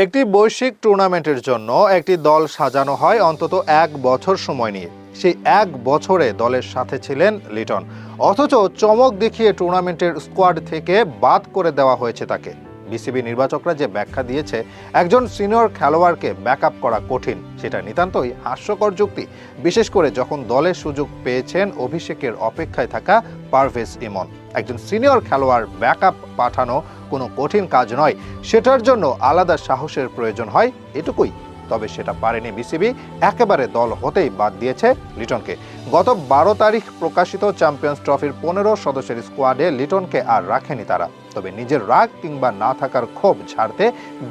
একটি বৈশ্বিক টুর্নামেন্টের জন্য একটি দল সাজানো হয় অন্তত 1 বছর সময় নিয়ে। সেই 1 বছরে দলের সাথে ছিলেন লিটন, অথচ চমক দেখিয়ে টুর্নামেন্টের স্কোয়াড থেকে বাদ করে দেওয়া হয়েছে তাকে। বিসিবি নির্বাচকরা যে ব্যাখ্যা দিয়েছে একজন সিনিয়র খেলোয়াড়কে ব্যাকআপ করা কঠিন, সেটা নিতান্তই হাস্যকর যুক্তি, বিশেষ করে যখন দলের সুযোগ পেয়েছেন অভিষেকের অপেক্ষায় থাকা পারভেজ ইমন। একজন সিনিয়র খেলোয়াড় ব্যাকআপ পাঠানো কোনো কঠিন কাজ নয়, সেটার জন্য আলাদা সাহসের প্রয়োজন হয়, এটুকুই। তবে সেটা পারেনি বিসিবি, একেবারে দল হতেই বাদ দিয়েছে লিটনকে। গত 12 তারিখ প্রকাশিত চ্যাম্পিয়ন্স ট্রফির 15 সদস্যের স্কোয়াডে লিটনকে আর রাখেনি তারা। তবে নিজের রাগ কিংবা না থাকার ক্ষোভ ঝাড়তে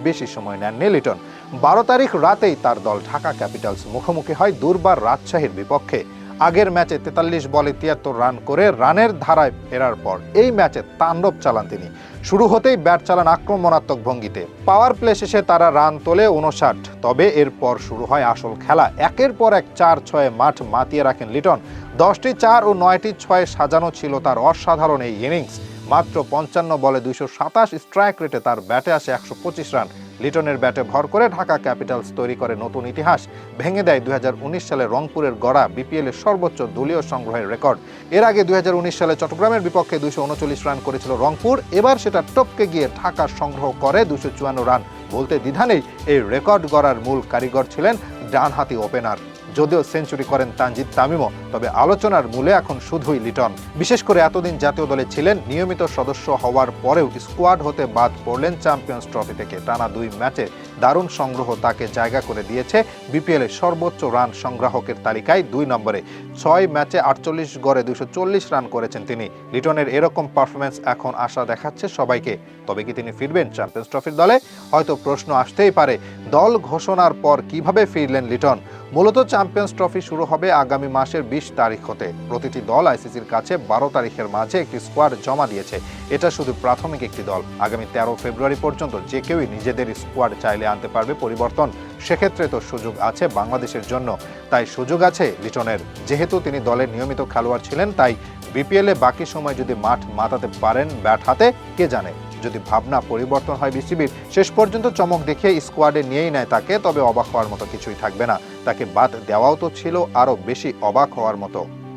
বেশি সময় নেননি লিটন। 12 তারিখ রাতেই তার দল ঢাকা ক্যাপিটালস মুখোমুখি হয় দুর্বার রাজশাহীর বিপক্ষে। আগের ম্যাচে 43 বলে 73 রান করে রানের ধারায় ফেরার পর এই ম্যাচে তাণ্ডব চালান তিনি। শুরু হতেই ব্যাট চালান আক্রমণাত্মক ভঙ্গিতে। পাওয়ার প্লে শেষে তারা রান তোলে 59। তবে এরপর শুরু হয় আসল খেলা। একের পর এক 4-6 মাঠ মাতিয়ে রাখেন লিটন। 10টি 4 ও 9টি 6 সাজানো ছিল তার অসাধারণ এই ইনিংস। মাত্র 55 বলে 227 স্ট্রাইক রেটে তার ব্যাটে আসে 125 রান। লিটনের ব্যাটে ভর করে ঢাকা ক্যাপিটালস তৈরি করে নতুন ইতিহাস, ভেঙে দেয় 2019 সালে রংপুরের গড়া বিপিএলের সর্বোচ্চ দলীয় সংগ্রহের রেকর্ড। এর আগে 2019 সালে চট্টগ্রামের বিপক্ষে 239 রান করেছিল রংপুর, এবার সেটা টপকে গিয়ে ঢাকা সংগ্রহ করে 254 রান। বলতে দ্বিধা নেই, এই রেকর্ড গড়ার মূল কারিগর ছিলেন ডানহাতি ওপেনার। যদিও সেঞ্চুরি করেন তানজিদ তামিমও, তবে আলোচনার মূলে এখন শুধুই লিটন। বিশেষ করে এতদিন জাতীয় দলে ছিলেন, নিয়মিত সদস্য হওয়ার পরেও স্কোয়াড হতে বাদ পড়লেন চ্যাম্পিয়ন্স ট্রফি থেকে। টানা 2 ম্যাচে দারুণ সংগ্রহ তাকে জায়গা করে দিয়েছে বিপিএলের সর্বোচ্চ রান সংগ্রাহকের তালিকায় 2 নম্বরে। 6 ম্যাচে 48 গড়ে 240 রান করেছেন তিনি। লিটনের এরকম পারফরমেন্স এখন আশা দেখাচ্ছে সবাইকে। তবে কি তিনি ফিরবেন চ্যাম্পিয়ন্স ট্রফির দলে? হয়তো প্রশ্ন আসতেই পারে, দল ঘোষণার পর কিভাবে ফিরলেন লিটন। মূলত চ্যাম্পিয়ন্স ট্রফি শুরু হবে আগামী মাসের 20 তারিখ হতে। প্রতিটি দল আইসিসির কাছে 12 তারিখের মাঝে একটি স্কোয়াড জমা দিয়েছে। এটা শুধু প্রাথমিক একটি দল। আগামী 13 ফেব্রুয়ারি পর্যন্ত যে কেউই নিজেদের স্কোয়াড চাইলে আনতে পারবে পরিবর্তন। সেক্ষেত্রে তো সুযোগ আছে বাংলাদেশের জন্য, তাই সুযোগ আছে লিটনের। যেহেতু তিনি দলের নিয়মিত খেলোয়াড় ছিলেন, তাই বিপিএলে বাকি সময় যদি মাঠ মাতাতে পারেন ব্যাট হাতে, কে জানে যদি ভাবনা পরিবর্তন হয় বিসিবির, শেষ পর্যন্ত চমক দেখিয়ে স্কোয়াডে নিয়েই নেয় তাকে, তবে অবাক হওয়ার মতো কিছুই থাকবে না। তাকে বাদ দেওয়াও তো ছিল আরও বেশি অবাক হওয়ার মতো।